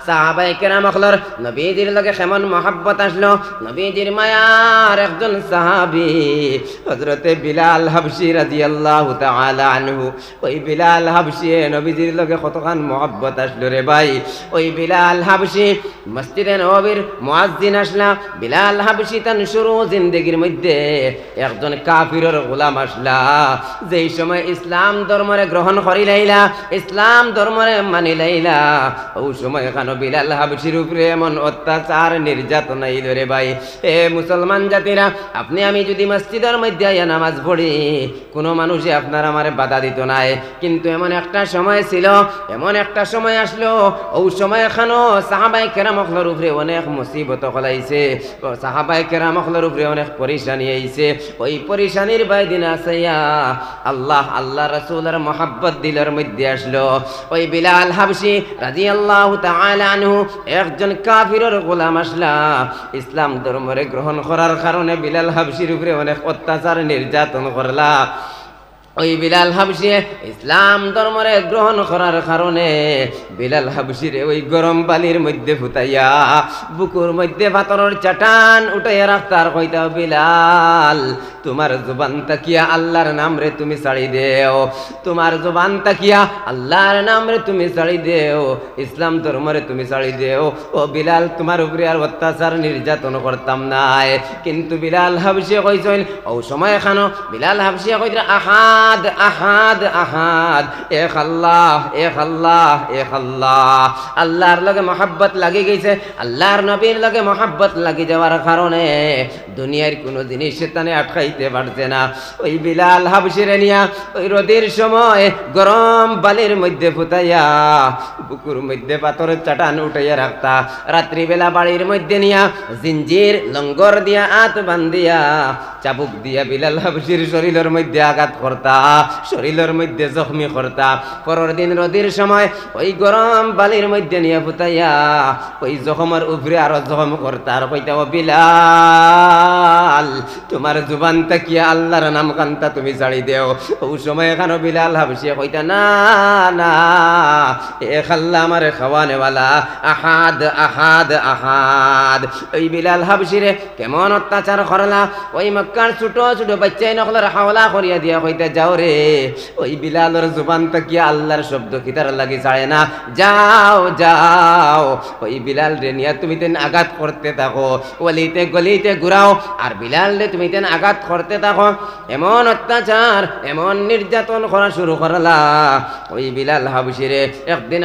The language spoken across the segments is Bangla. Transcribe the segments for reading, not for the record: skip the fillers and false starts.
সাহাবায়ে কেরাম হলর নবীজির লগে কেমন মহব্বত আসলো। নবীজির মায়ার একজন সাহাবী হযরতে বিলাল হাবশী রাদিয়াল্লাহু তাআলা আনহু, ওই বিলাল হাবশী নবীজির লগে কতখান মহব্বত আসলো রে ভাই। ওই বিলাল হাবশী মসজিদে নববীর মুয়াজ্জিন আসলা। বিলাল হাবশী তান শুরু জিন্দেগির মধ্যে একজন কাফিরের গোলাম আসলা। যেই সময় ইসলাম ধর্মরে গ্রহণ করি লাইলা, ইসলাম ধর্মরে মানি লাইলা, ওই সময় এখানে বিলাল হাবশীর উপরে এমন অত্যাচার নির্যাতন আইল রে ভাই। এ মুসলমান জাতিরা, আপনি আমি যদি মসজিদের মধ্যে আইয়া নামাজ পড়ি, কোনো মানুষে আপনার আমারে বাধা দিত নাই। কিন্তু এমন একটা সময় ছিল, এমন একটা সময় আসলো, ওই সময় এখানো সাহাবায়ে কেরাম হকলের উপরে অনেক মুসিবত হলাইছে, সাহাবায়ে কেরাম হকলের উপরে অনেক পরেশানি আইছে। ওই পরেশানির বাইদিন আসাইয়া আল্লাহ রাসূলের মহব্বত দিলের মধ্যে আসলো। ওই বিলাল হাবশী রাদিয়াল্লাহু তাআলা আনহু একজন কাফিরের গোলাম আসলা। ইসলাম ধর্মরে গ্রহণ করার কারণে বিলাল হাবশীর উপরে অনেক অত্যাচার নির্যাতন করলা। ওই বিলাল হাবশী ইসলাম ধর্মরে গ্রহণ করার কারণে বিলাল হাবশীর ওই গরম পানির মধ্যে ফুটাইয়া বুকুর মধ্যে পাথরের চাটান উঠাইয়া রাখতার কইতা, বিলাল তোমার জবান তাকিয়া আল্লাহর নাম রে তুমি ছাড়ি দেও, তোমার জবান তাকিয়া আল্লাহর নাম রে তুমি ছাড়ি দেও, ইসলাম ধর্মরে তুমি ছাড়ি দেও। ও বিলাল, তোমার উপরে আর অত্যাচার নির্যাতন করতাম নাই। কিন্তু বিলাল হাবশী কইছেন, ও সময় এখানো বিলাল হাবশী কইরা আহাদ আহাদ আহাদ, এক আল্লাহ এক আল্লাহ এক আল্লাহ। আল্লাহর লগে মহব্বত লাগি গেছে, আল্লাহর নবীর লগে মহব্বত লাগি যাওয়ার কারণে দুনিয়ার কোনো জিনিস শয়তানে আটকাইতে পারছে না। ওই বিলাল হাবশীরে নিয়া ওই রোদের সময় গরম বালির মধ্যে ফুটাইয়া বুকুর মধ্যে পাথরের চাটান উঠাইয়া রাখতা। রাত্রিবেলা বাড়ির মধ্যে নিয়া জিঞ্জির লঙ্গর দিয়া আত বান্ধিয়া চাবুক দিয়া বিলাল হাবশীর শরীরের মধ্যে আঘাত করতা, শরীরের মধ্যে জখমি করতা। পরের দিন রোদের সময় ওই গরম বালির মধ্যে নিয়ে ফুটাইয়া ওই জখমের উপরে আরো জখম করতা। আর কইতা, ও বিলাল তোমার জুবান তাকিয়া আল্লাহর নাম কান্তা তুমি ছাড়ি দেও। ওই সময় এখানে বিলাল হাবশী কইতা, না না, এক আল্লাহ আমারে খাওয়ানেওয়ালা, আহাদ আহাদ আহাদ। ওই বিলাল হাবশীরে কেমন অত্যাচার করলা। ওই মক্কার ছোট ছোট বাচ্চাই নকলের হাওলা করিয়া দিয়া কইতা, যাও রে, ওই বিলালের জুবান তাকিয়া আল্লাহর শব্দ কিতার লাগি ছাড়ে না, যাও যাও ওই বিলাল রে নিয়া তুমি তেন আঘাত করতে থাকো, গলিতে গলিতে ঘুরাও, আর বিলাল রে তুমি তেন আঘাত করতে থাকো। এমন অত্যাচার এমন নির্যাতন করা শুরু করলা। ওই বিলাল হাবশীরে একদিন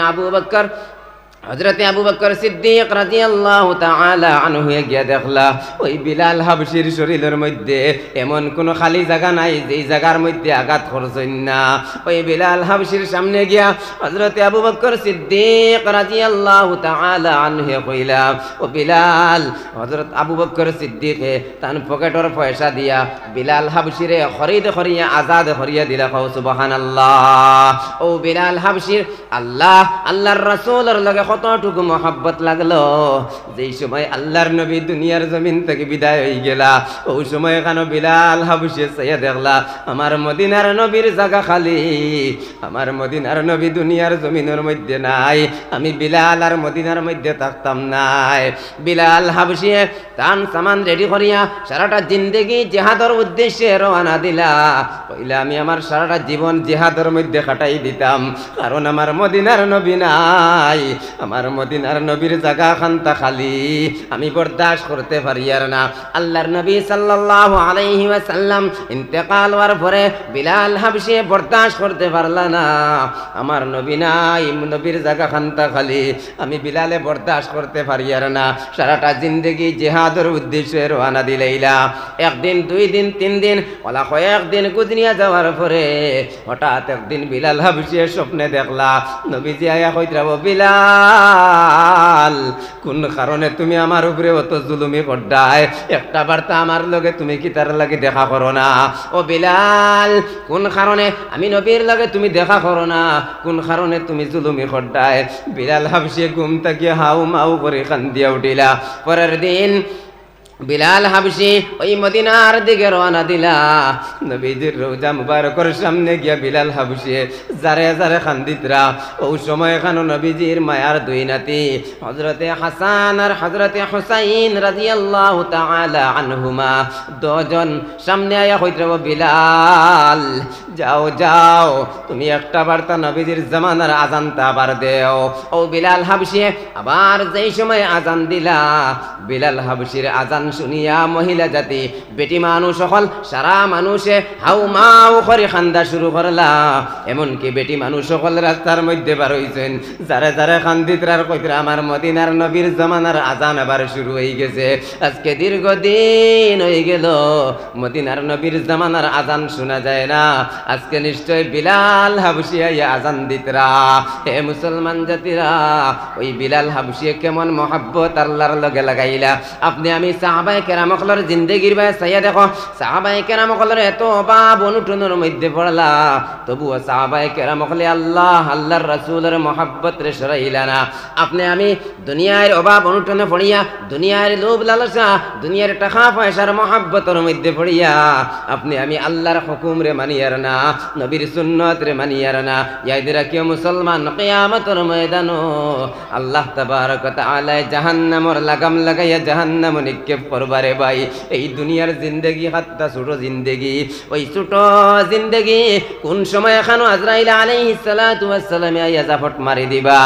হযরতে আবু বকর সিদ্দিক রাদিয়াল্লাহু তাআলা আনহু গিয়া দেখলা ওই বিলাল হাবশীর শরীরের মধ্যে এমন কোন খালি জায়গা নাই যেই জায়গার মধ্যে আঘাত করছেন না। ওই বিলাল হাবশীর সামনে গিয়া হযরতে আবু বকর সিদ্দিক রাদিয়াল্লাহু তাআলা আনহু কইলা, ও বিলাল। হযরত আবু বকর সিদ্দিকে তান পকেটর পয়সা দিয়া বিলাল হাবশীরে খরিদ করিয়া আজাদ করিয়া দিলা। কও সুবহানাল্লাহ। ও বিলাল হাবশীর আল্লাহর রাসূলের লগে কতটুকু মহব্বত লাগলো। যেই সময় আল্লাহর নবী দুনিয়ার জমিন থেকে বিদায় হয়ে গেলা, ওই সময় এখানে বিলাল হাবশী চাইয়া দেখলা আমার মদিনার নবীর জায়গা খালি, আমার মদিনার নবী দুনিয়ার জমিনের মধ্যে নাই, আমি বিলাল আর মদিনার মধ্যে থাকতাম নাই। বিলাল হাবশী তান সামান রেডি করিয়া সারাটা জিন্দেগি জিহাদের উদ্দেশ্যে রওনা দিলা। কইলা, আমি আমার সারাটা জীবন জিহাদের মধ্যে কাটাই দিতাম, কারণ আমার মদিনার নবী নাই, আমার মদিনার নবীর জায়গা খান্তা খালি, আমি বরদাস্ত করতে পারি আর না। আল্লাহর নবী সাল্লাল্লাহু আলাইহি ওয়াসাল্লাম ইন্তেকাল হওয়ার পরে বিলাল হাবশী বরদাস্ত করতে পারলা না, আমার নবী নাই, নবীর জায়গা খান্তা খালি, আমি বিলালে বরদাস্ত করতে পারি আর না। সারাটা জিন্দেগি জিহাদের উদ্দেশ্যে রওনা দিলাইলা। একদিন, দুই দিন, তিন দিন, ওলা কয়েকদিন গুজরিয়া যাওয়ার পরে হঠাৎ একদিন বিলাল হাবশী স্বপ্নে দেখলা নবীজি আয়া কইরা, ও বিলাল, কোন কারণে তুমি আমার উপরে অত জুলুমি করডায়? একটা বার্তা আমার লগে তুমি কি তার লাগে দেখা করো না? ও বিলাল, কোন কারণে আমি নবীর লগে তুমি দেখা করো না? কোন কারণে তুমি জুলুমি করডায়? বিলাল হাবশী ঘুম থেকে হাউ মাউ করে কান্দিয়া উঠিলা। পরের দিন বিলাল হাবশি ওই মদিনার দিকে রওনা দিলা। নবীজির রওজা মুবারকের সামনে গিয়া বিলাল হাবশি জারে জারে খান্দিতরা। ওই সময় খানো নবীজির মায়ার দুই নাতি হযরতে হাসান আর হযরতে হুসাইন রাদিয়াল্লাহু তাআলা আনহুমা দুজন সামনে আয়া কইতরা, বিলাল যাও যাও তুমি একটা বার্তা নবীজির জামানার আজানটা আবার দেও। ও বিলাল হাবশি আবার যেই সময় আজান দিলা, বিলাল হাবশির আজান শুনিয়া মহিলা জাতি বেটি মানুষ সকল সারা মানুষে হাউ মাউ করে খান্দা শুরু করলা। এমনকি বেটি মানুষ সকল রাস্তার মধ্যে বার হইছেন, যারে যারে খান্দিতরার কইতরা আমার মদিনার নবীর জামানার আজান আবার শুরু হয়ে গেছে। আজকে দীর্ঘদিন হয়ে গেল মদিনার নবীর জামানার আজান শোনা যায় না। আজকে নিশ্চয় বিলাল হাবশি আইয়া আজান দিতরা। হে মুসলমান জাতিরা, ওই বিলাল হাবশি কেমন মহব্বত আল্লাহর লগে লাগাইলা। আপনি আমি সাহাবায়ে কেরামকলর জিন্দেগির বাই চাইয়া দেখো, সাহাবায়ে কেরামকলর এত অভাব অনুটনের মধ্যে পড়লা, তবুও সাহাবায়ে কেরামকলে আল্লাহর রাসূলের মহব্বত রে সরাইলা না। আপনি আমি দুনিয়ার অভাব অনুটনে পড়িয়া, দুনিয়ার লোভ লালসা, দুনিয়ার টাকা পয়সার মহব্বতের মধ্যে পড়িয়া আপনি আমি আল্লাহর হুকুম রে মানিয়ার না, নবীর সুন্নত রে মানিয়ার না। ইয়াদিরা কেউ মুসলমান কিয়ামতের ময়দানো আল্লাহ তাবারক ওয়া তাআলা জাহান্নামের লাগাম লাগাইয়া জাহান্নামে নিক্ষেপ করবারে ভাই। এই দুনিয়ার জিন্দেগি হাত্তা ছোট জিন্দেগি, ওই ছোট জিন্দেগি কোন সময় এখানো আজরাইল আলাইহিস সালাতু ওয়াস সালাম আইয়া জাফট মারি দিবা।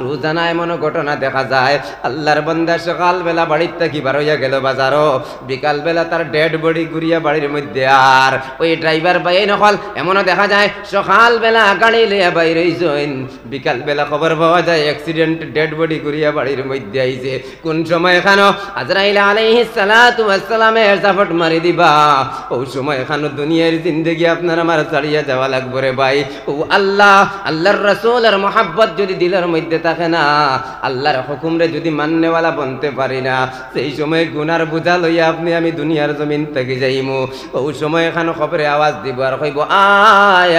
রোজানা এমন ঘটনা দেখা যায়, আল্লাহর বান্দা সকাল বেলা বাড়ির থেকে বার হইয়া গেল বাজারও, বিকাল বেলা তার ডেড বডি ঘুরিয়া বাড়ির মধ্যে। আর ওই ড্রাইভার ভাই নকল এমনও দেখা যায় সকাল বেলা গাড়ি লইয়া বাইর হইছেন, বিকাল বেলা খবর পাওয়া যায় অ্যাক্সিডেন্ট ডেড বডি ঘুরিয়া বাড়ির মধ্যে আইছে। কোন সময় এখানো আজরাইল আলাইহিস সালাতু ওয়াস সালামের জাফট মারি দিবা, ওই সময় এখানো দুনিয়ার জিন্দেগি আপনার আমার ছাড়িয়া যাওয়া লাগবে রে ভাই। ও আল্লাহর রাসূলের মহব্বত যদি দিলের মধ্যে থাকে না, আল্লাহর হুকুম রে যদি মাননেওয়ালা বনতে পারি না, সেই সময় গুনার বোঝা লইয়া আপনি আমি দুনিয়ার জমিন থেকে যাইমু। ওই সময় এখানো খবরে আওয়াজ দিব আর কইব, আয়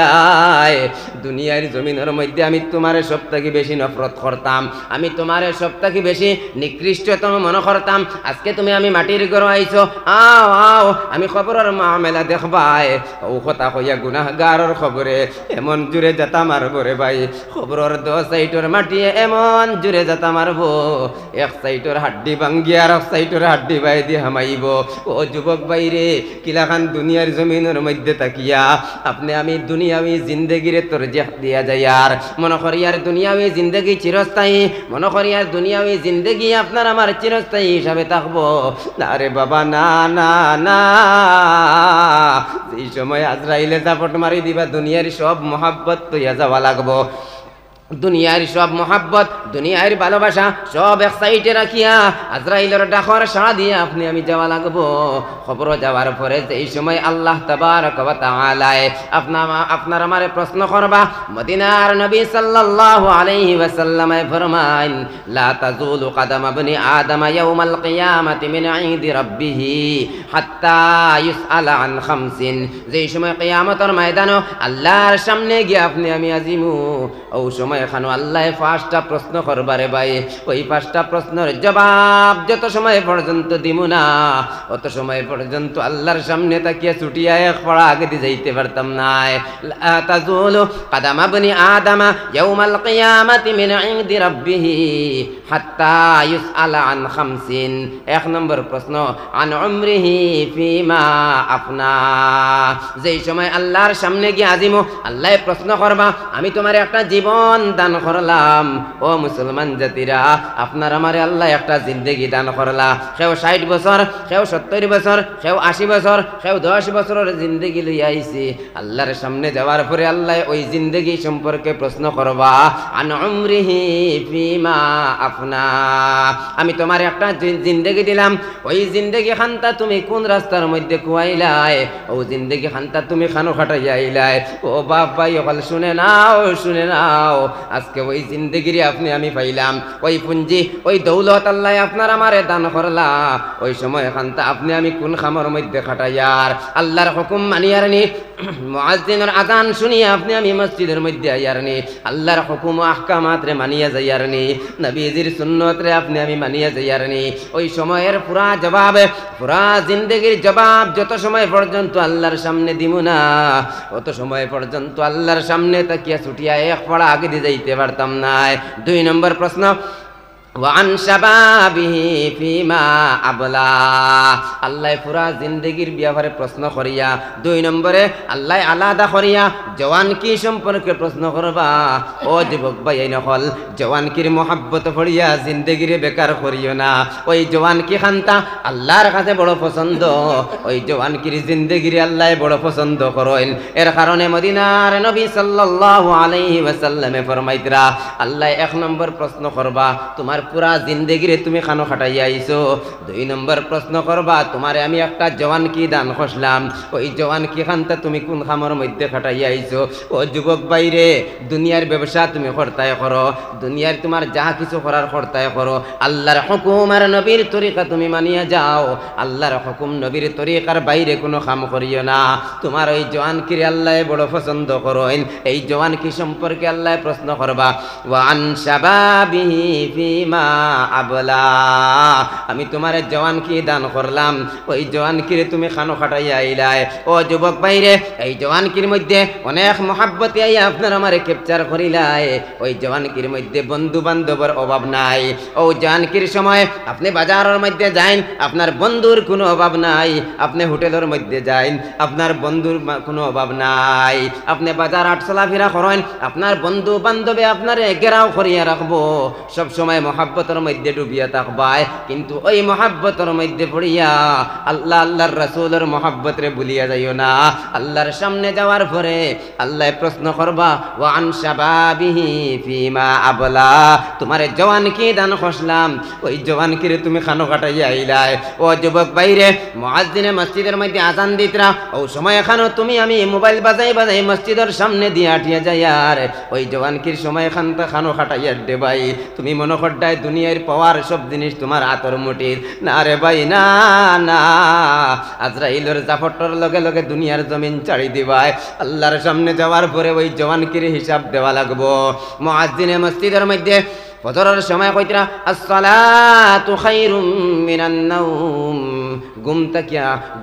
আয় দুনিয়ার জমিনের মধ্যে আমি তোমারে সব থেকে বেশি নফরত করতাম, আমি তোমারে সব থেকে বেশি নিকৃষ্টতম মনে করতাম। আজকে তুমি আমি মাটির ঘর আইছো, আও আও আমি খবরের মামেলা দেখবাই। ও কথা কইয়া গুনাহগারের খবরে এমন জুড়ে যাতা মারবো রে ভাই, খবরের 2 সাইডের মাটি এমন জুড়ে যাতা মারবো, এক সাইডের হাড্ডি ভাঙ্গিয়া আর এক সাইডের হাড্ডি বাই দিয়ে হামাইব। ও যুবক ভাই রে, কিলাখান দুনিয়ার জমিনের মধ্যে তাকিয়া আপনি আমি দুনিয়াবি জিন্দেগিরে তরজিহ দিয়া যায়। আর মনে করি আর দুনিয়াবি জিন্দেগি চিরস্থায়ী, মনে করি আর দুনিয়াবি জিন্দেগি আপনার আমার চিরস্থায়ী হিসাবে থাকবো না রে বাবা, না না না। এই সময় আজরাইলে জাফট মারি দিবা, দুনিয়ার সব মহব্বত তৈয়া যাওয়া লাগবো। দুনিয়ার সব মহাব্বত, দুনিয়ার ভালোবাসা সব এক সাইডে রাখিয়া আজরাইলের ডাকর সাড়া দিয়ে আপনি আমি যাওয়া লাগবো। খবর যাওয়ার পরে এই সময় আল্লাহ তাবারক ওয়া তাআলা আপনার আমারে প্রশ্ন করবা। মদিনার নবী সাল্লাল্লাহু আলাইহি ওয়াসাল্লাম ফরমান, লা তাজুলু কদম ইবনি আদম ইয়াউমাল কিয়ামাতি মিন ইনদি রাব্বিহ হাত্তা ইউসআলা আন খামসিন। যেই সময় কিয়ামতের ময়দানে আল্লাহর সামনে গিয়ে আপনি আমি আজিমু, ওই সময় এখানে আল্লাহ 5টা প্রশ্ন করবারে ভাই। ওই 5টা প্রশ্নের জবাব যত সময় পর্যন্ত দিমু না, অত সময় পর্যন্ত আল্লাহর সামনে তাকিয়া ছুটিয়া এক পড়া আগে দিয়ে যাইতে পারতাম না। লা তাজুলু কদম ইবনি আদম ইয়াউমাল কিয়ামাতি মিন ইনদি রাব্বিহ হাত্তা ইউসআলা আন খামসিন। 1 নম্বর প্রশ্ন, আন উমরিহি ফিমা আফনা। যেই সময় আল্লাহর সামনে গিয়ে আজিমু, আল্লাহ প্রশ্ন করবা, আমি তোমার একটা জীবন দান করলাম। ও মুসলমান জাতিরা, আপনার আমারে আল্লাহ একটা জিন্দেগি দান করলা। কেউ 60 বছর, কেউ 70 বছর, কেউ 80 বছর, কেউ 10 বছরের জিন্দেগি লইয়া আইছি। আল্লাহর সামনে যাওয়ার পরে আল্লাহ ওই জিন্দেগি সম্পর্কে প্রশ্ন করবা, আন উমরিহি ফিমা আফনা। আমি তোমার একটা জিন্দেগি দিলাম, ওই জিন্দেগি খান্তা তুমি কোন রাস্তার মধ্যে কুয়াইলাই, ও জিন্দেগি খান্তা তুমি খানো খাটাইয়া আইলাই। ও বাপ ভাই অকল শুনে নাও, শুনে নাও, আজকে ওই জিন্দেগিরি আপনি আমি পাইলাম, ওই পুঞ্জি ওই দৌলত আল্লাহ আপনার আমারে দান করলা। ওই সময় খান্তা আপনি আমি কোন খামর মধ্যে খাটাইয়ার আল্লাহর হুকুম মানিয়ারনি, মুয়াজ্জিনের আযান শুনিয়া আপনি আমি মসজিদের মধ্যে আইয়ারনি, আল্লাহর হুকুম ও আহকামাত রে মানিয়া যাইয়ারনি, নবীজির সুন্নত রে আপনি আমি মানিয়া যাইয়ারনি। ওই সময়ের পুরা জবাব, পুরা জিন্দেগির জবাব যত সময় পর্যন্ত আল্লাহর সামনে দিমু না, অত সময় পর্যন্ত আল্লাহর সামনে তাকিয়া ছুটিয়া এক পড়া আগে দিয়ে যাইতে পারতাম না। 2 নম্বর প্রশ্ন, ওয়ান শাবাবিহি ফিমা আবলা, আল্লাহ পুরা জিন্দেগির ব্যাপারে প্রশ্ন করিয়া 2 নম্বরে আল্লাহ আলাদা করিয়া জওয়ান কি সম্পর্কে প্রশ্ন করবা। ও যুবক ভাই নকল, জওয়ান কির মহাব্বত পড়িয়া জিন্দেগিরে বেকার করিও না। ওই জওয়ান কি খান্তা আল্লাহর কাছে বড় পছন্দ, ওই জওয়ান কির জিন্দেগিরে আল্লাহ বড় পছন্দ করেন। এর কারণে মদিনার নবী সাল্লাল্লাহু আলাইহি ওয়াসাল্লামে ফরমাইতরা, আল্লাহ 1 নম্বর প্রশ্ন করবা তোমার পুরা জিন্দেগিরে তুমি খানো খাটাইয়া আইছো। 2 নম্বর প্রশ্ন করবা তোমারে আমি একটা জওয়ান কি দান করলাম, ওই জওয়ান কি খান্তা তুমি কোন খামর মধ্যে খাটাইয়া আইছো। ও যুবক বাইরে, দুনিয়ার ব্যবসা তুমি করতায় করো, দুনিয়ার তোমার যা কিছু করার করতায় করো, আল্লাহর হুকুম আর নবীর তরিকা তুমি মানিয়া যাও। আল্লাহর হুকুম নবীর তরিকার বাইরে কোনো কাম করিও না। তোমার ওই জওয়ান কি আল্লাহ বড় পছন্দ করেন, এই জওয়ান কি সম্পর্কে আল্লাহ প্রশ্ন করবা। ওয়ান শাবাবিহি ফিমা আবলা, আমি তোমার জওয়ান কি দান করলাম, ওই জওয়ান কি তুমি খানো খাটাইয়া আইলাই। ও যুবক ভাইরে, এই জওয়ান কির মধ্যে অনেক মহাব্বতে আইয়া আপনার আমারে ক্যাপচার করিলাই। ওই জওয়ান কির মধ্যে বন্ধু বান্ধবের অভাব নাই। ও জওয়ান কির সময় আপনি বাজারের মধ্যে যাইন, আপনার বন্ধুর কোনো অভাব নাই। আপনি হোটেলের মধ্যে যাইন, আপনার বন্ধুর কোনো অভাব নাই। আপনি বাজার হাট চলাফেরা করেন, আপনার বন্ধু বান্ধবে আপনারে ঘেরাও করিয়া রাখবো, সব সময় মহাব্বতের মধ্যে ডুবিয়া থাকবাই। কিন্তু ওই মহাব্বতের মধ্যে পড়িয়া আল্লাহ আল্লাহর রাসূলের মহাব্বত রে ভুলিয়া যাইও না। আল্লাহর সামনে যাওয়ার পরে আল্লাহ প্রশ্ন করবা, ওয়ান শাবাবিহি ফিমা আবলা, তোমারে জওয়ান কি দান করলাম, ওই জওয়ান কি রে তুমি খানো কাটাইয়া আইলাই। ও যুবক বাইরে, মুয়াজ্জিনে মসজিদের মধ্যে আযান দিতরা, ও সময় এখানো তুমি আমি মোবাইল বাজাই বাজাই মসজিদের সামনে দিয়ে আটিয়া যাই। আর ওই জওয়ান কির সময় খানটা খানো কাটাইয়া দে ভাই, তুমি মনে করডায় দুনিয়ার পাওয়ার সব জিনিস তোমার হাতের মুঠির। না রে ভাই, না না, আজরাইলের জাফরটার লগে লগে দুনিয়ার জমিন ছাড়ি দিবাই। আল্লাহর সামনে যাওয়ার পরে ওই জওয়ানকির হিসাব দেওয়া লাগবো। মুয়াজ্জিনে মসজিদের মধ্যে ফজরের সময় কইতরা, আসসালাতু খায়রুম মিনান নাওম,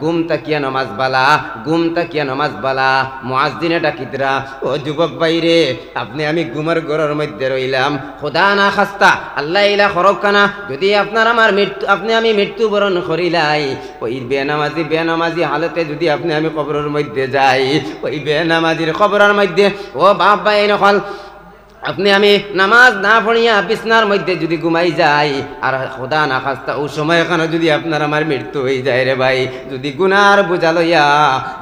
ঘুম তাকিয়া নামাজ বালা, ঘুম তাকিয়া নামাজ বালা। মুয়াজ্জিনে ডাকিতরা, ও যুবক ভাইরে, আপনি আমি ঘুমের ঘরের মধ্যে রইলাম, খোদা না খাস্তা আল্লাহ ইলা খরকানা, যদি আপনার আমার মৃত্যু আপনি আমি মৃত্যুবরণ করিলাই, ওই বেনামাজি হালতে যদি আপনি আমি কবরের মধ্যে যাই, ওই বেনামাজির কবরের মধ্যে, ও বাপ ভাই নকল, আপনি আমি নামাজ না পড়িয়া বিছনার মধ্যে যদি ঘুমাই যাই, আর খোদা না খাস্তা ও সময় এখানে যদি আপনার আমার মৃত্যু হয়ে যায় রে ভাই, যদি গুনার বোঝা লইয়া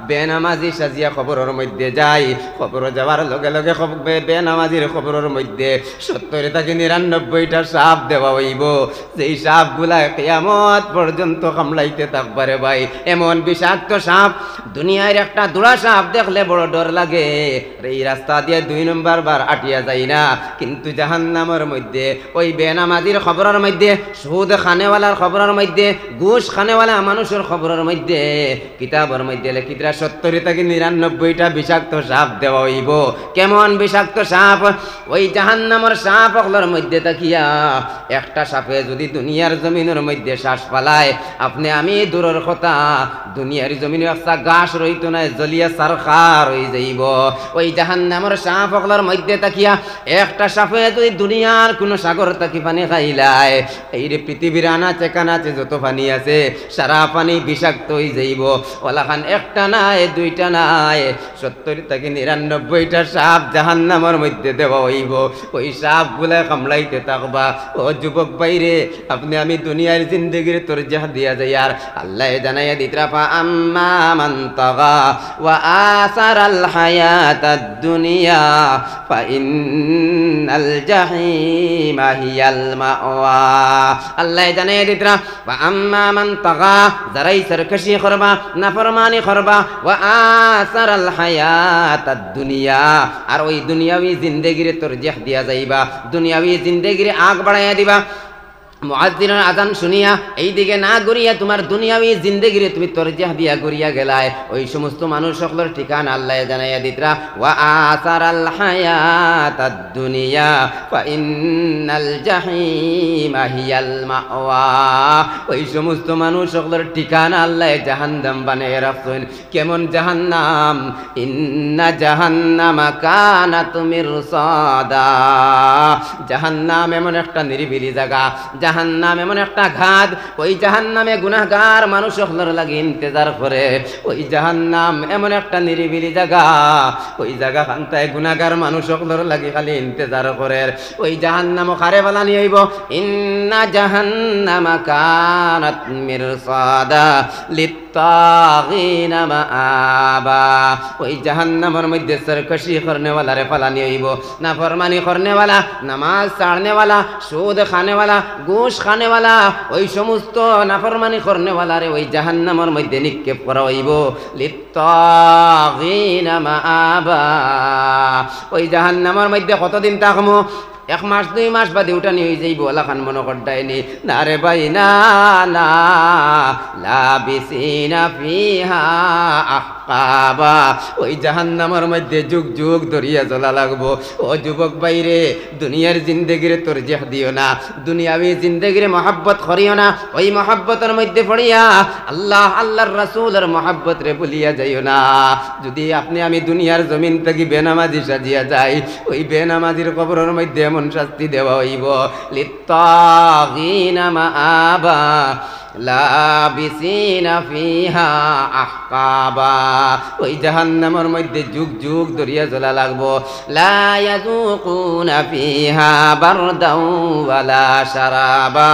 বেনামাজি সাজিয়া খবরের মধ্যে যাই, খবর যাওয়ার লগে লগে বেনামাজির খবরের মধ্যে 70 থেকে 99টা সাপ দেওয়া হইব। যেই সাপগুলা কিয়ামত পর্যন্ত কামড়াইতে থাকবারে ভাই। এমন বিষাক্ত সাপ, দুনিয়ার একটা দুড়া সাপ দেখলে বড় ডর লাগে। এই রাস্তা দিয়ে 2 নম্বর বার আটিয়া যাই না, কিন্তু জাহান্নামের মধ্যে ওই বেনামাজির খবরের মধ্যে, সুদ খানেওয়ালার খবরের মধ্যে, ঘুষ খানেওয়ালা মানুষের খবরের মধ্যে কিতাবের মধ্যে লেখিতরা 70 থেকে 99টা বিষাক্ত সাপ দেওয়া হইব। কেমন বিষাক্ত সাপ? ওই জাহান্নামের সাপ ওগুলোর মধ্যে তাকিয়া একটা সাপে যদি দুনিয়ার জমিনের মধ্যে শ্বাস পালায়, আপনি আমি দূরের কথা, দুনিয়ার জমিনে একটা গাছ রইতো না, জ্বলিয়া সারখার হয়ে যাইব। ওই জাহান্নামের সাপ ওগুলোর মধ্যে তাকিয়া একটা সাপে যদি দুনিয়ার কোন সাগর তাকি পানি খাইলায়, এই রে পৃথিবীর আনাচে কানাচে যত পানি আছে সারা পানি বিষাক্ত হয়ে যাইব। ওলাখান একটা নাই, 2টা নাই, 70 থেকে 99টা সাপ জাহান্নামের মধ্যে দেওয়া হইব। ওই সাপ গুলা কামড়াইতে থাকবা। ও যুবক বাইরে, আপনি আমি দুনিয়ার জিন্দগির তোর জাহ দিয়া যাই। আর আল্লাহ জানাইয়া দিতরা, ফা আম্মা মান তাগা ওয়া আসারাল হায়াতাদ দুনিয়া ফা ইন্নাল জাহিমা হিয়াল মাওয়া। আল্লাহ জানিয়ে দিতরা ওয়া আম্মা মান তাগা, যারাই সরকশি করবা, নাফরমানি করবা, ওয়া আসারাল হায়াতাদ দুনিয়া, আর ওই দুনিয়াবি জিন্দেগিরে তরজিহ দিয়া যাইবা, দুনিয়াবি জিন্দেগিরে আগ বাড়াইয়া দিবা। মুয়াজ্জিনের আযান শুনিয়া এই দিকে না ঘুরিয়া তোমার দুনিয়াবি জিন্দেগিরে তুমি তরজিহ দিয়া ঘুরিয়া গেলায়, ওই সমস্ত মানুষ সকলের ঠিকানা আল্লাহ জানাইয়া দিতরা ওয়া আসারাল হায়াতাদ দুনিয়া ফা ইন্নাল জাহিমা হিয়াল মাওয়া। ওই সমস্ত মানুষ সকলের ঠিকানা আল্লাহ জাহান্নাম বানাইয়া রাখছেন। কেমন জাহান্নাম? ইন্না জাহান্নামা কানাত মিরসাদা। জাহান্নাম এমন একটা নিরিবিলি জায়গা, জাহান্নাম এমন একটা ঘাট, ওই জাহান্নামে গুনাহগার মানুষ সকলের লাগি ইন্তজার করে। ওই জাহান্নাম এমন একটা নিরিবিলি জায়গা, ওই জায়গা খান্তায় গুনাহগার মানুষ সকলের লাগি খালি ইন্তজার করে। ওই জাহান্নাম কারে বলা নিয়ে আইব? ইন্না জাহান্নামা কানাত মিরসাদা লিত্তাগিনা মাআবা। ওই জাহান্নামের মধ্যে সরকশি করনেওয়ালারে ফালানি হইব, নাফরমানি করনেওয়ালা, নামাজ ছাড়নেওয়ালা, সুদ খানেওয়ালা, ঘুষ খানেওয়ালা, ওই সমস্ত নাফরমানি করনেওয়ালারে ওই জাহান্নামের মধ্যে নিক্ষেপ করা হইব। লিত্তাগিনা মাআবা। ওই জাহান্নামের মধ্যে কতদিন থাকমু? 1 মাস 2 মাস বাদে উঠানি হয়ে যাইব। আল্লাহ খান মনে করতাইনি না রে ভাই, না না, লাবিসিনা ফিহা আহকাবা। ওই জাহান্নামের মধ্যে যুগ যুগ ধরিয়া জ্বলা লাগবো। ও যুবক বাইরে, দুনিয়ার জিন্দেগিরে তরজিহ দিও না, দুনিয়াবি জিন্দেগিরে মহাব্বত করিও না। ওই মহাব্বতের মধ্যে পড়িয়া আল্লাহ আল্লাহর রাসূলের মহাব্বত রে ভুলিয়া যাইও না। যদি আপনি আমি দুনিয়ার জমিন থেকে বেনামাজি সাজিয়া যাই, ওই বেনামাজির কবরের মধ্যে এমন শাস্তি দেওয়া হইব। লিত্তাগিনা মাআবা লাবিসিনা ফিহা আহকাবা। ওই জাহান্নামের মধ্যে যুগ যুগ ধরিয়া জ্বলা লাগবো। লা ইয়াযুকুনা ফিহা বারদাও ওয়ালা শারাবা।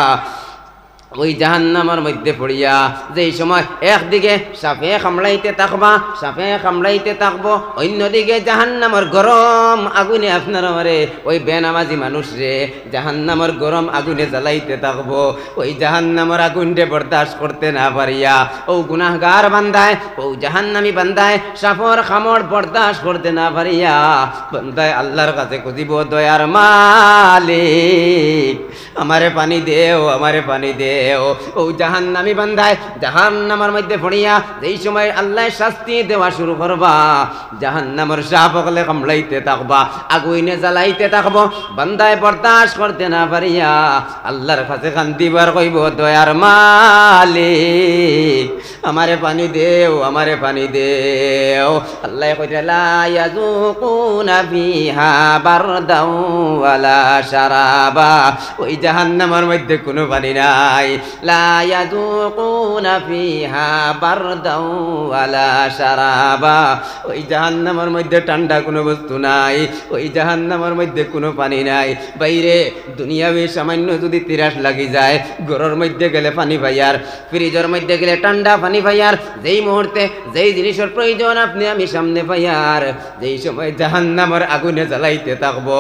ওই জাহান্নামের মধ্যে পড়িয়া যেই সময় একদিকে সাপে কামড়াইতে থাকবা, সাপে কামড়াইতে থাকবো, অন্যদিকে জাহান্নামের গরম আগুনে আপনার আমারে ওই বেনামাজি মানুষ রে জাহান্নামের গরম আগুনে জ্বালাইতে থাকবো। ওই জাহান্নামের আগুনরে বরদাস্ত করতে না পারিয়া ও গুনাহগার বান্দায়, ও জাহান্নামী বান্দায় সাপর কামড় বরদাস্ত করতে না পারিয়া বান্দায় আল্লাহর কাছে খুঁজিব, দয়ার মালিক আমারে পানি দেও, আমারে পানি দেও। ও জাহান্নামী বান্দায় জাহান্নামের মধ্যে পড়িয়া যেই সময় আল্লাহ শাস্তি দেওয়া শুরু করবা, জাহান্নামের সাপ হলে কামড়াইতে থাকবা, আগুনে জ্বালাইতে থাকবো, বান্দায় বরদাস্ত করতে না পারিয়া আল্লাহর কাছে কান্দিবার কইব, দয়ার মালিক আমারে পানি দেও, আমারে পানি দেও। আল্লাহ কইতে লা ইয়াযুকুনা ফিহা বারদাও ওয়ালা শারাবা। ওই জাহান্নামের মধ্যে কোনো পানি নাই। লা ইয়াযুকুনা ফিহা বারদাও ওয়ালা শারাবা। ওই জাহান্নামের মধ্যে ঠান্ডা কোনো বস্তু নাই, ওই জাহান্নামের মধ্যে কোনো পানি নাই। বাইরে দুনিয়াবি সামান্য যদি তিরাস লাগি যায়, ঘরের মধ্যে গেলে পানি পাইয়ার, ফ্রিজের মধ্যে গেলে ঠান্ডা পানি পাইয়ার, যেই মুহূর্তে যেই জিনিসের প্রয়োজন আপনি আমি সামনে পাইয়ার, যেই সময় জাহান্নামের আগুনে জ্বালাইতে থাকবো,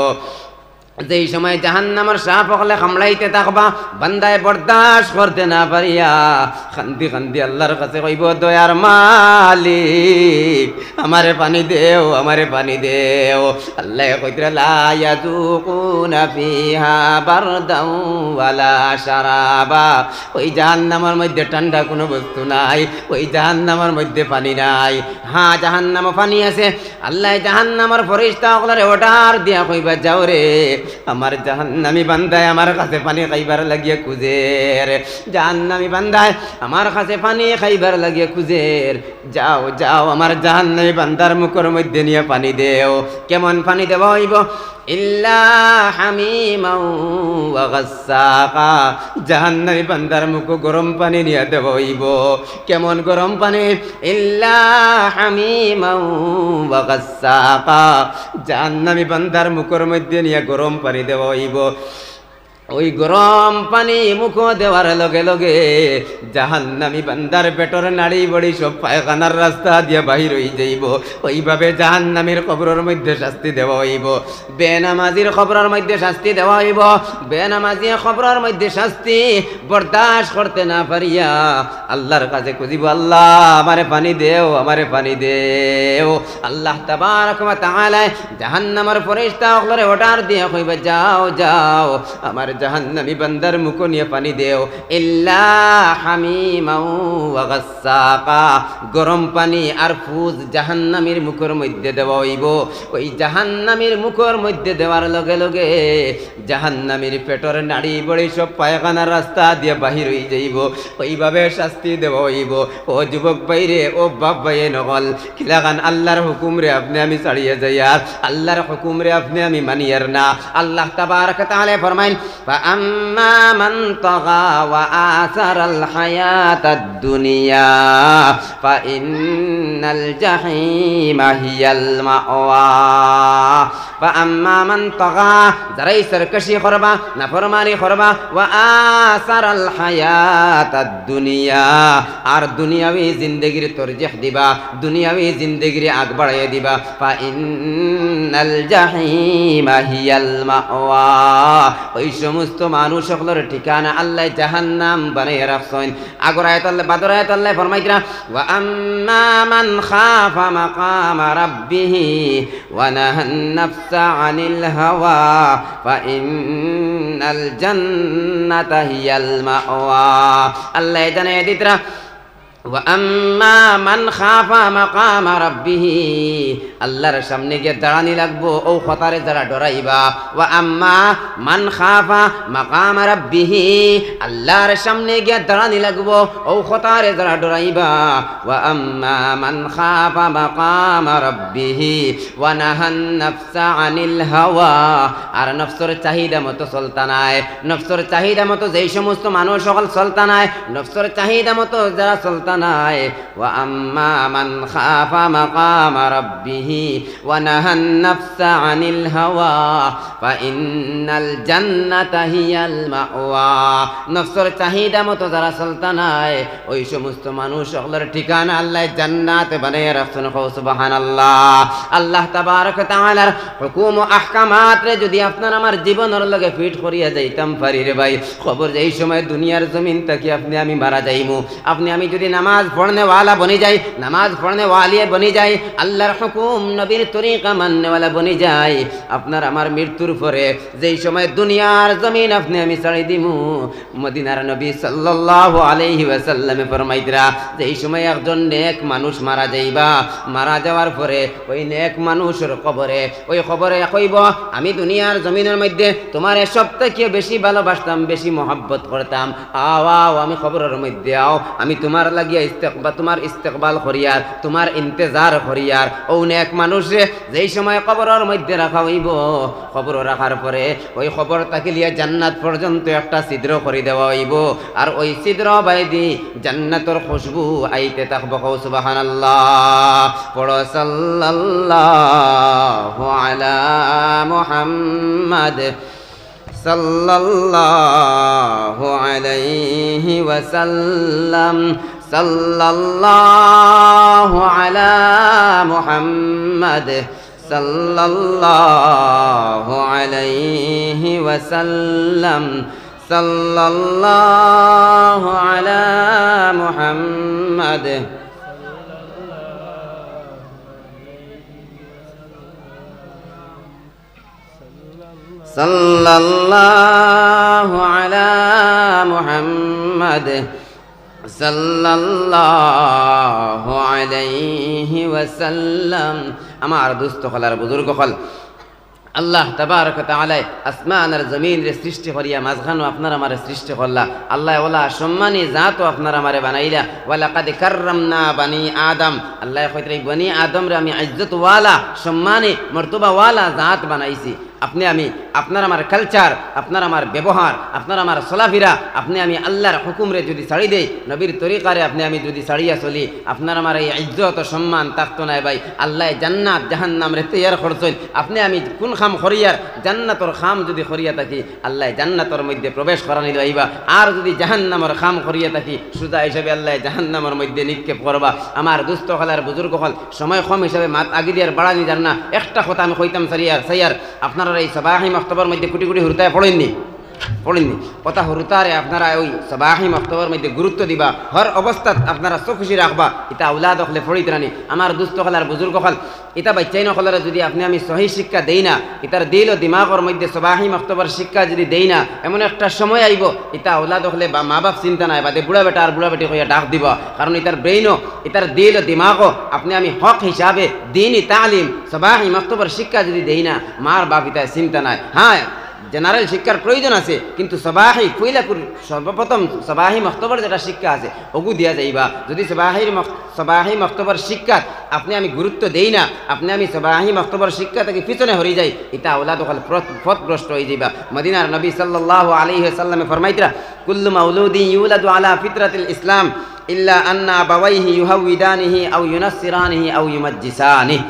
যেই সময় জাহান্নামের সাপ হলে কামড়াইতে থাকবা, বান্দায় বরদাস্ত করতে না পারিয়া খান্দি খান্দি আল্লাহর কাছে কইব, দয়ার মালিক আমারে পানি দেও, আমারে পানি দেও। আল্লাহ কইতরা লা ইয়াযুকুনা ফিহা বারদাও ওয়ালা শারাবা। ওই জাহান্নামের মধ্যে ঠান্ডা কোনো বস্তু নাই, ওই জাহান্নামের মধ্যে পানি নাই। হ্যাঁ, জাহান্নামে পানি আছে। আল্লাহ জাহান্নামের ফেরেশতা সকলরে অর্ডার দিয়া কইবা, যাও রে আমার জাহান্নামী বান্দায় আমার কাছে পানি খাইবার লাগিয়া খুঁজের, জাহান্নামী বান্দায় আমার কাছে পানি খাইবার লাগিয়া খুঁজের, যাও যাও আমার জাহান্নামী বান্দার মুখের মধ্যে নিয়ে পানি দেও। কেমন পানি দেওয়া হইব? ইল্লা হামিমাও ওয়া গাসসাকা। জাহান্নামী বান্দার মুখ গরম পানি নিয়ে দেওয়া হইব। কেমন গরম পানি? ইল্লা হামিমাও ওয়া গাসসাকা। জাহান্নামী বান্দার মুখের মধ্যে নিয়ে গরম পানি দেওয়া হইব। ওই গরম পানি মুখ দেওয়ার লগে লগে জাহান্নামী বান্দার পেটর নাড়ি বড়ি সব পায়খানার রাস্তা দিয়ে বাহির হয়ে যাইব। ওইভাবে জাহান্নামীর কবরের মধ্যে শাস্তি দেওয়া হইব, বেনামাজির কবরের মধ্যে শাস্তি দেওয়া হইব। বেনামাজি কবরের মধ্যে শাস্তি বরদাস্ত করতে না পারিয়া আল্লাহর কাছে খুঁজিব, আল্লাহ আমারে পানি দেও, আমারে পানি দেও। আল্লাহ তাবারক ওয়া তাআলা জাহান্নামের ফেরেশতা ওগুলোরে অর্ডার দিয়ে কইবে, যাও যাও আমার জাহান্নামী বান্দার মুখ নিয়ে পানি দেও। ইল্লা হামিমাও ওয়া গাসসাকা, গরম পানি আর ফুজ জাহান্নামীর মুখের মধ্যে দেওয়া হইব। ওই জাহান্নামীর মুখের মধ্যে দেওয়ার লগে লগে জাহান্নামীর পেটর নাড়ি বড়ি সব পায়খানার রাস্তা দিয়ে বাহির হয়ে যাইব। ওইভাবে শাস্তি দেওয়া হইব। ও যুবক ভাইরে, ও বাপ ভাইয়ে নকল খিলাগান, আল্লাহর হুকুম রে আপনি আমি ছাড়িয়ে যাই, আর আল্লাহর হুকুম রে আপনি আমি মানিয়ার না। আল্লাহ তাবারক ওয়া তাআলা ফরমাইন, فأما من طغى وآثر الحياة الدنيا فإن الجحيم هي المأوى। فأما من طغى, যারাই সরকশি করবা, নাফরমানি করবা, وآثر الحياة الدنيا, আর দুনিয়াবি জিন্দেগির তরজিহ দিবা, দুনিয়াবি জিন্দেগির আগ বাড়াইয়া দিবা, فإن الجحيم هي المأوى, ওই সমস্ত মানুষ সকলের ঠিকানা আল্লাহ জাহান্নাম বানাইয়া রাখছেন। আগর আয়াত আল্লাহ, বাদর আয়াত আল্লাহ ফরমাইতরা, ওয়া আম্মা মান খাফা মাকামা রাব্বিহি ওয়া নাহান নাফসা আনিল হাওয়া ফাইন্নাল জান্নাতা হিয়াল মাওয়া। আল্লাহ জানায় দিতরা, ওয়া আম্মা মান খাফা মাকামা রাব্বিহি, আল্লাহর সামনে গিয়ে দাঁড়ানি লাগবো, ও খতারে যারা ডরাইবা। ওয়া আম্মা মান খাফা মাকামা রাব্বিহি, আল্লাহর সামনে গিয়ে দাঁড়ানি লাগবো, ও খতারে যারা ডরাইবা। ওয়া আম্মা মান খাফা মাকামা রাব্বিহি ওয়া নাহান নাফসা আনিল হাওয়া, আর নফসের চাহিদা মতো চলতানায়, নফসের চাহিদা মতো যেই সমস্ত মানুষ সকল চলতানায়, নফসের চাহিদা মতো যারা চলতানায়। ওয়া আম্মা মান খাফা মাকামা রাব্বিহি ওয়া নাহান নাফসা আনিল হাওয়া ফাইন্নাল জান্নাতা হিয়াল মাওয়া। নফসের চাহিদা মতো যারা চলতানায়, ওই সমস্ত মানুষ সকলের ঠিকানা আল্লাহ জান্নাত বানাইয়া রাখছেন। সুবহানাল্লাহ। আল্লাহ তাবারক ওয়া তাআলার হুকুম ও আহকামাত রে যদি আপনার আমার জীবনের লগে ফিট করিয়া যাইতাম পারি রে ভাই, খবর যে এই সময় দুনিয়ার জমিন থেকে আপনি আমি মারা যাইমু। আপনি আমি যদি নামাজ পড়নে ওয়ালা বনি যাই, নামাজ পড়নে ওয়ালিয়ে বনি যাই, আল্লাহর হুকুম নবীর তরিকা মাননে ওয়ালা বনি যাই, আপনার আমার মৃত্যুর পরে যেই সময় দুনিয়ার জমিন আপনি আমি ছাড়ি দিমু, মদিনার নবী সাল্লাল্লাহু আলাইহি ওয়াসাল্লামে ফরমাইতরা, যেই সময় একজন নেক মানুষ মারা যাইবা, মারা যাওয়ার পরে ওই নেক মানুষের কবরে, ওই কবরে কইব, আমি দুনিয়ার জমিনের মধ্যে তোমার সব থেকে বেশি ভালোবাসতাম, বেশি মহব্বত করতাম, আও আও আমি কবরের মধ্যে আও, আমি তোমার লাগিয়া তোমার ইস্তেকবাল করিয়ার, তোমার ইন্তজার করিয়ার। ও নেক মানুষে যেই সময় কবরের মধ্যে রাখা হইব, কবর রাখার পরে ওই কবর তাকিলিয়া জান্নাত পর্যন্ত একটা ছিদ্র করে দেওয়া হইব, আর ওই ছিদ্র বাইদি জান্নাতের খুশবু আইতে থাকবো। সুবহানাল্লাহ। পড়ো সাল্লাল্লাহু আলা মুহাম্মাদ সাল্লাল্লাহু আলাইহি ওয়াসাল্লাম, সাল্লাল্লাহু আলা মুহাম্মাদ সাল্লাল্লাহু আলাইহি ওয়াসাল্লাম, সাল্লাল্লাহু আলা মুহাম্মাদ সাল্লাল্লাহু আলা মুহাম্মাদ সাল্লাল্লাহু আলাইহি ওয়াসাল্লাম। আমার দোস্ত হলার বুজুর্গ হল, আল্লাহ তাবারক ওয়া তাআলা আসমান আর জমিন রে সৃষ্টি করিয়া মাঝখানো আপনার আমার সৃষ্টি করলা। আল্লাহ ওলা সম্মানী জাত আপনার আমারে বানাইলা। ওয়ালাকাদ কাররামনা বানি আদম, আল্লাহ কইতরা বনি আদম রে আমি ইজ্জত ওয়ালা, সম্মানী মর্তবা ওয়ালা জাত বানাইছি। আপনি আমি আপনার আমার কালচার, আপনার আমার ব্যবহার, আপনার আমার চলাফেরা, আপনি আমি আল্লাহর হুকুমরে যদি ছাড়ি দেই, নবীর তরিকারে আপনি আমি যদি ছাড়িয়া চলি, আপনার আমার এই ইজ্জত সম্মান থাকতো নাই ভাই। আল্লাহ জান্নাত জাহান্নাম রে তৈয়ার করছেন, আপনি আমি কোন খাম খরিয়ার জান্নাতর খাম যদি খরিয়া থাকি আল্লাহ জান্নাতর মধ্যে প্রবেশ করানি লইবা, আর যদি জাহান্নামর খাম খরিয়া থাকি সুজা হিসাবে আল্লাহ জাহান্নামের মধ্যে নিক্ষেপ করবা। আমার দুস্থ হলার বুজুর্গ হল সময় কম হিসাবে মাত আগে দিয়ার বাড়ানি যান না। একটা কথা আমি কইতাম সাইয়ার, আপনারা এই সবাহি মক্তবার মধ্যে কোটি কোটি হুরতায় পড়েননি কথা হুরতারে আপনারা ওই সবাহি মক্তবার মধ্যে গুরুত্ব দিবা, হর অবস্থাত আপনারা চোখুশি রাখবা। এটা আউলাদ হলে ফড়িত রানি আমার দুস্থ হলার বুজুর্গ হল এটা বাচ্চাই নকলারে যদি আপনি আমি সহি শিক্ষা দেই না, এটার দিল ও দিমাগর মধ্যে সবাহি মক্তবার শিক্ষা যদি দেই না, এমন একটা সময় আইব এটা আউলাদ হলে বা মা বাপ চিন্তা নাই বাদে বুড়া বেটা আর বুড়া বেটি হইয়া ডাক দিব, কারণ এটার ব্রেইনও এটার দিল ও দিমাগও আপনি আমি হক হিসাবে দিনই তালিম সবাহি মক্তবার শিক্ষা যদি দেই না, মার বাপ এটা চিন্তা নাই। হ্যাঁ, জেনারেল শিক্ষার প্রয়োজন আছে, কিন্তু সবাহি কইলাকুর সর্বপ্রথম সবাহি মক্তবর যেটা শিক্ষা আছে ওগু দিয়া যাইবা। যদি সবাহি মক্তবর শিক্ষা আপনি আমি গুরুত্ব দেই না, আপনি আমি সবাহি মক্তবর শিক্ষা থেকে পিছনে হরি যাই, এটা আওলাদ ওখাল পথগ্রস্ত হয়ে যাইবা। মদিনার নবী সাল্লাল্লাহু আলাইহি ওয়াসাল্লামে ফরমাইতরা কুল্লু মাউলুদি ইউলাদু আলা ফিতরাতিল ইসলাম ইল্লা আন্না আবাওয়াইহি ইউহাউইদানিহি আও ইউনাসসিরানিহি আও ইউমাজ্জিসানিহি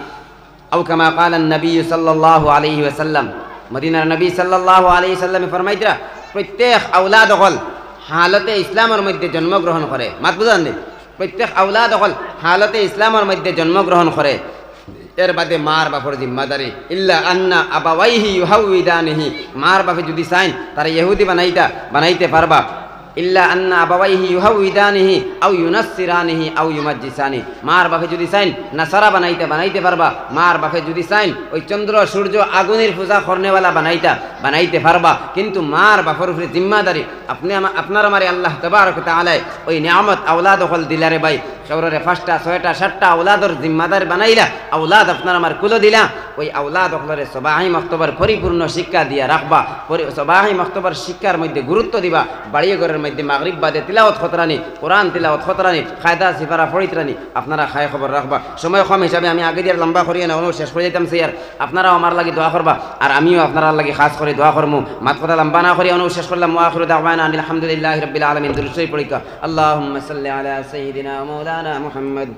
আও কামা ক্বালা নবী সাল্লাল্লাহু আলাইহি ওয়াসাল্লাম। মদিনার নবী সাল্লাল্লাহু আলাইহি সাল্লামে ফরমাইতরা প্রত্যেক আওলাদ হল হালতে ইসলামের মধ্যে জন্মগ্রহণ করে। মাত বুঝান নি? প্রত্যেক আওলাদ হল হালতে ইসলামের মধ্যে জন্মগ্রহণ করে, এর বাদে মার বাপর জিম্মাদারি। ইল্লা আন্না আবাওয়াইহি ইউহাউইদানিহি, মার বাপে যদি চাইন তারা ইহুদি বানাইতে পারবা। ইল্লা আন্না আবাওয়াইহি ইউহাউইদানিহি আও ইউনাসসিরানিহি আও ইউমাজ্জিসানি, মার বাপে যদি চাইন নাসারা বানাইতে পারবা। মার বাপে যদি চাইন ওই চন্দ্র সূর্য আগুনের পূজা করনেওয়ালা বানাইতে পারবা। কিন্তু মার বাপর উপরে জিম্মাদারি আপনার আমারে আল্লাহ তাবারক ওয়া তাআলা ওই নিয়ামত আওলাদ হল দিলারে ভাই। শহরে 5টা 6টা 7টা আওলাদর জিম্মাদার বানাইলা, আওলাদ আপনার আমার কুলো দিলা, ওই আওলাদ হলরে সবাহি মক্তবার পরিপূর্ণ শিক্ষা দিয়া রাখবা। সবাহি মক্তবার শিক্ষার মধ্যে গুরুত্ব দিবা। বাড়িয়ে ঘরের মধ্যে মাগরিব বাদে তিলাওয়াত খতরানি, কোরআন তিলাওয়াত খতরানি, কায়দা সিফারা ফরিতরানি আপনারা খায় খবর রাখবা। সময় কম হিসাবে আমি আগে দিয়ে লম্বা করিয়ে না শেষ করে যেতাম স্যার, আপনারাও আমার লাগি দোয়া করবা আর আমিও আপনার লাগি খাস করে দোয়া করবো। মাত কথা লম্বা না করিয়ে শেষ করলাম। ওয়াখিরু দাওয়ানা আলহামদুলিল্লাহি রাব্বিল আলামিন। দুরূদ শরীফ পড়িকা আল্লাহুম্মা সাল্লি আলা সাইয়্যিদিনা মাওলানা মুহাম্মদ।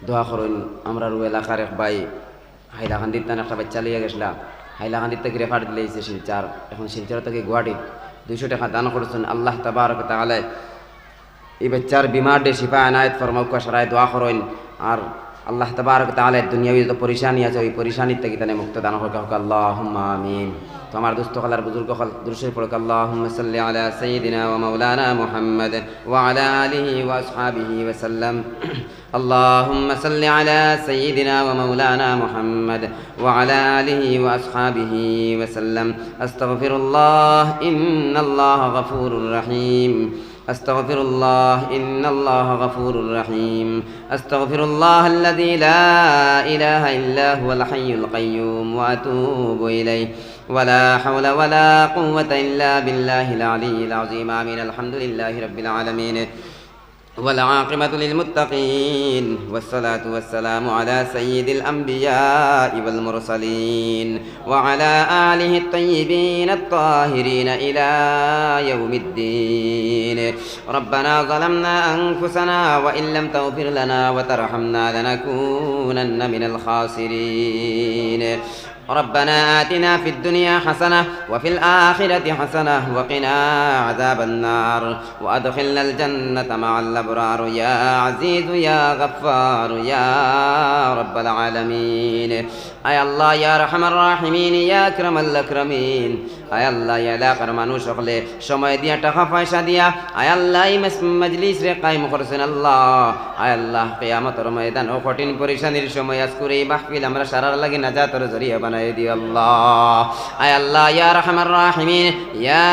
দোয়া করুন আমরা এলাকার এক ভাই হাইলাকান্দির তান একটা বাচ্চা লিয়ে গেছিলাম, হাইলাকান্দির থেকে রেফার দিলেছে শিলচার, এখন শিলচার থেকে গুয়াহাটি 200 টাকা দান করেছেন। আল্লাহ তাবারক ওয়া তাআলা এই বাচ্চার বিমার ডে শিফা এনায়েত ফরমাউকা সারায় দোয়া করুন। আর আল্লাহ তাবারক ওয়া তাআলা দুনিয়াবি যত পরিশানি আছে ওই পরিশানির থেকে তানে মুক্ত দান হোক, আল্লাহুম্মা আমিন। তো আমার দোস্ত হলার বুজুর্গ হল দুরূদ শরীফ পড়ুক আল্লাহুম্মা সাল্লি আলা সাইয়্যিদিনা ওয়া মাওলানা মুহাম্মদ ওয়া আলা আলিহি ওয়া আসহাবিহি ওয়া সাল্লাম। আল্লাহুম্মা সাল্লি আলা সাইয়্যিদিনা ওয়া মাওলানা মুহাম্মদ ওয়া আলা আলিহি ওয়া আসহাবিহি ওয়া সাল্লাম। আস্তাগফিরুল্লাহ ইন্নাল্লাহা গফুরুর রহিম। أستغفر الله إن الله غفور رحيم. أستغفر الله الذي لا إله إلا هو الحي القيوم وأتوب إليه ولا حول ولا قوة إلا بالله العلي العظيم. آمين. الحمد لله رب العالمين والعاقبة للمتقين والصلاة والسلام على سيد الأنبياء والمرسلين وعلى آله الطيبين الطاهرين إلى يوم الدين. ربنا ظلمنا أنفسنا وإن لم تغفر لنا وترحمنا لنكونن من الخاسرين. ربنا آتنا في الدنيا حسنة وفي الآخرة حسنة وقنا عذاب النار وأدخلنا الجنة مع الأبرار يا عزيز يا غفار يا رب العالمين. أي الله يا أرحم الراحمين يا أكرم الأكرمين. أي الله يا لاقر মানুষ সকলে সময় দিয়া টাকা পয়সা দিয়া আয় আল্লাহ এই মজলিস রে কায়েম করেছেন আল্লাহ। আয় আল্লাহ কিয়ামতের ময়দান ও কঠিন পরিশানির সময় আজ করে এই মাহফিল আমরা সারার লাগি নাজাতের জরিয়া বানাই বানাই দিও আল্লাহ। আয় আল্লাহ ইয়া আরহামার রাহিমিন ইয়া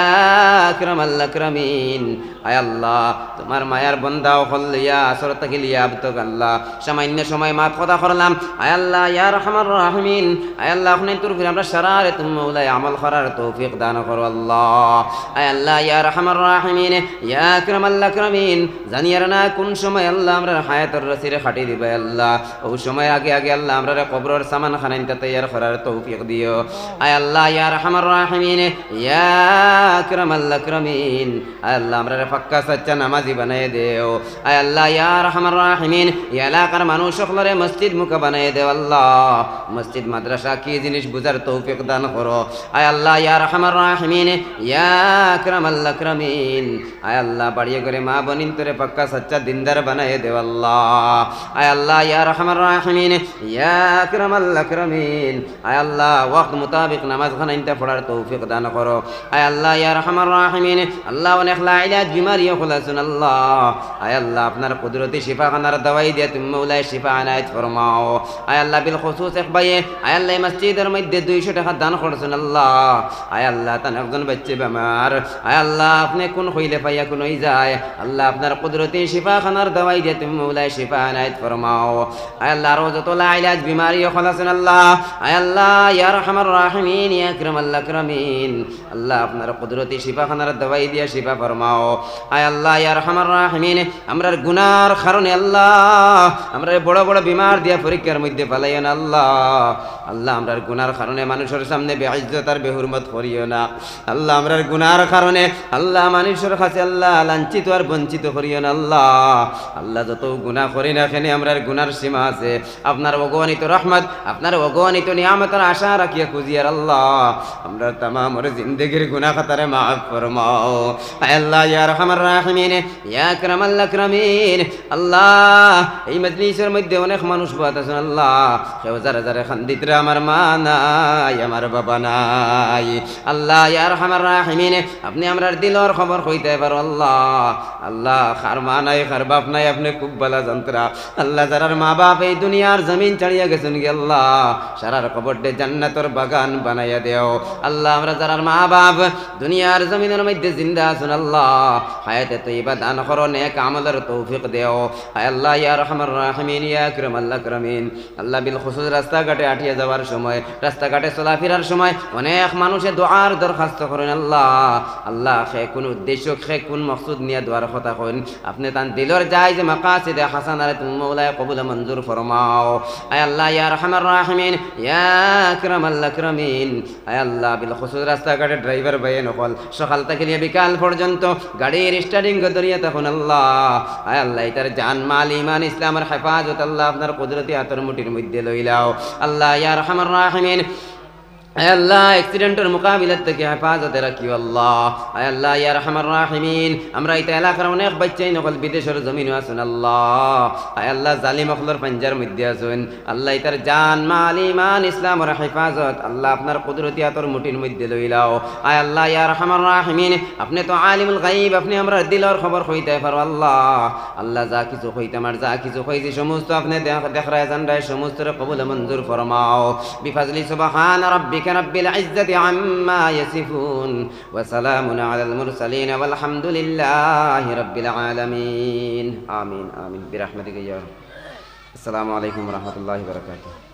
আকরামাল আকরামিন, আয় আল্লাহ তোমার মায়ার বান্দা হল ইয়া আসর তাকিল ইয়া আবদক আল্লাহ সামান্য সময় মাফ কথা করলাম। আয় আল্লাহ ইয়া আরহামার রাহিমিন, আয় আল্লাহ আপনি তোর ফির আমরা সারারে তুমি মওলায় আমল করার তৌফিক দান করো আল্লাহ। আয় আল্লাহ ইয়া আরহামার রাহিমিন ইয়া আকরামাল আকরামিন, জানিয়ার না কোন সময় আল্লাহ আমরা হায়াতের রসিরে খাটি দিবে আল্লাহ, ও সময় আগে আগে আল্লাহ আমরা কবরের সামান খানাইনটা তৈয়ার করার তৌফিক দিও। আয় আল্লাহ ইয়া আরহামার রাহিমিন ইয়া আকরামাল আকরামিন, আয় আল্লাহ আমরা পাক্কা সচ্চা নামাজি বানাই দেও। আয় আল্লাহ ইয়া আরহামার রাহিমিন এই এলাকার মানুষ সকলরে মসজিদ মুখা বানাই দেও আল্লাহ, মসজিদ মাদ্রাসা কি জিনিস বুঝার তৌফিক দান করো। আয় আল্লাহ ইয়া আরহামার রাহিমিন ইয়া আকরামাল আকরামিন, আয় আল্লাহ বাড়িয়ে করে মা বনিন তোরে পাক্কা সচ্চা দিনদার বানাই দেও আল্লাহ। আয় আল্লাহ ইয়া আরহামার রাহিমিন ইয়া আকরামাল আকরামিন, আয় আল্লাহ ওয়াক্ত মোতাবেক নামাজ খানাইনটা পড়ার তৌফিক দান করো। আয় আল্লাহ ইয়া আরহামার রাহিমিন আল্লাহ অনেক লাইলাজ বিমারি খুলাসুন আল্লাহ, আয় আল্লাহ আপনার কুদরতি শিফা খানার দওয়াই দিয়ে তুমি মওলায় শিফা আনায়াত ফরমাও। আয় আল্লাহ বিল খুসুস এক ভাইয়ে আয় আল্লাহ মসজিদের মধ্যে 200 টাকা দান করছেন আল্লাহ, আয় আল্লাহ তার একজন বাচ্চা বেমার, আয় আল্লাহ আপনি কোন হইলে পাইয়া কোন হই যায় আল্লাহ আপনার কুদরতি শিফা খানার দওয়াই দিয়ে তুমি মওলায় শিফা আনায়াত ফরমাও। আয় আল্লাহ আরো যত লাইলাজ বিমারি খুলাসুন আল্লাহ, আয় আল্লাহ ইয়া আরহামার রাহিমিন ইয়া আকরামাল আকরামিন, আল্লাহ আপনার কুদরতি শিফা খানার দওয়াই দিয়ে শিফা ফরমাও। আয় আল্লাহ ইয়া আরহামার রাহিমিন আমরার গুনার কারণে আল্লাহ আমরা বড় বড় বিমার দিয়া পরীক্ষার মধ্যে ফেলাইও না আল্লাহ, আল্লাহ আমরার গুনার কারণে মানুষের সামনে বেইজ্জত আর বেহুরমত করিও না আল্লাহ, আমরার গুনার কারণে আল্লাহ মানুষের কাছে আল্লাহ লাঞ্ছিত আর বঞ্চিত করিও না আল্লাহ, আল্লাহ যত গুনাহ করি না কেন আমরার গুনার সীমা আছে, আপনার অগণিত রহমত আপনার অগণিত নিয়ামতের আশা রাখিয়া খুঁজিয়ার আল্লাহ আমরা তামামের জিন্দেগির গুনাহ খাতারে মাফ ফরমাও। আয় আল্লাহ ইয়া আরহামার রাহিমিন ইয়া আকরামাল আকরামিন, আল্লাহ এই মজলিসের মধ্যে অনেক মানুষ বাত আছেন আল্লাহ, কেউ যারা যারা খান্দিতরা আমার মা নাই আমার বাবা নাই, আল্লাহ ইয়া আরহামার রাহিমিন আপনি আমরার দিলর খবর কইতে পারো আল্লাহ, আল্লাহ কার মা নাই কার বাপ নাই আপনি খুব ভালো যন্ত্রা আল্লাহ, যারার মা বাপ এই দুনিয়ার জমিন ছাড়িয়া গেছেন গে আল্লাহ সারার খবর দে জান্নাতের বাগান বানাইয়া দেও আল্লাহ, আমরা যারার মা বাপ দুনিয়ার জমিনের মধ্যে জিন্দা আছেন আল্লাহ হায়াতে তৈবা দান করো নেক আমলের তৌফিক দেও। আয় আল্লাহ ইয়া আরহামার রাহিমিন ইয়া আকরামাল আকরামিন, আল্লাহ বিল খুসুস রাস্তাঘাটে আটিয়া যাওয়ার সময় রাস্তাঘাটে চলাফেরার সময় অনেক মানুষে দোয়ার দরখাস্ত করেন আল্লাহ, আল্লাহ সে কোন উদ্দেশ্য সে কোন মকসুদ নিয়ে দোয়ার কথা করেন আপনি তান দিলর যায় যে মাকাসিদে হাসানারে তুমি মওলায় কবুল মঞ্জুর ফরমাও। আয় আল্লাহ ইয়া আরহামার রাহিমিন ইয়া আকরামাল আকরামিন, আয় আল্লাহ বিল খুসুস রাস্তাঘাটে ড্রাইভার ভাই নকল সকাল থেকে নিয়ে বিকাল পর্যন্ত গাড়ির স্টার্টিং দরিয়া তখন আল্লাহ, আয় আল্লাহ তার জান মাল ইমান ইসলামের হেফাজত আল্লাহ আপনার কুদরতি হাতের মুঠির মধ্যে লইলাও আল্লাহ ইয়া আরহামার রাহিমিন, আয় আল্লাহ অ্যাক্সিডেন্টের মোকাবিলার থেকে হেফাজতে রাখিও আল্লাহ। আয় আল্লাহ ইয়া আরহামার রাহিমিন আমরা এই এলাকার অনেক বাচ্চাই নকল বিদেশের জমিন আছেন আল্লাহ, আয় আল্লাহ জালিম অখলর পাঞ্জার মধ্যে আছেন আল্লাহ তার জান মাল ইমান ইসলামের হেফাজত আল্লাহ আপনার কুদরতি হাতের মুঠির মধ্যে লইলাও। আয় আল্লাহ ইয়া আরহামার রাহিমিন আপনি তো আলিমুল গায়ব আপনি আমরা দিলর খবর কইতে পারো আল্লাহ, আল্লাহ যা কিছু কইতে আমার যা কিছু কইছি সমস্ত আপনি দেখরায় জানরায় সমস্ত কবুল মঞ্জুর ফরমাও। বিফাজলি সুবহান রাব্বিকা রব্বিল ইজ্জাতি আম্মা ইয়াসিফুন ওয়া সালামুন আলাল মুরসালিন ওয়ালহামদুলিল্লাহি রাব্বিল আলামিন। আমিন আমিন বিরহমাতিকা ইয়া। আসসালামু আলাইকুম ওয়া রাহমাতুল্লাহি ওয়া বারাকাতুহু।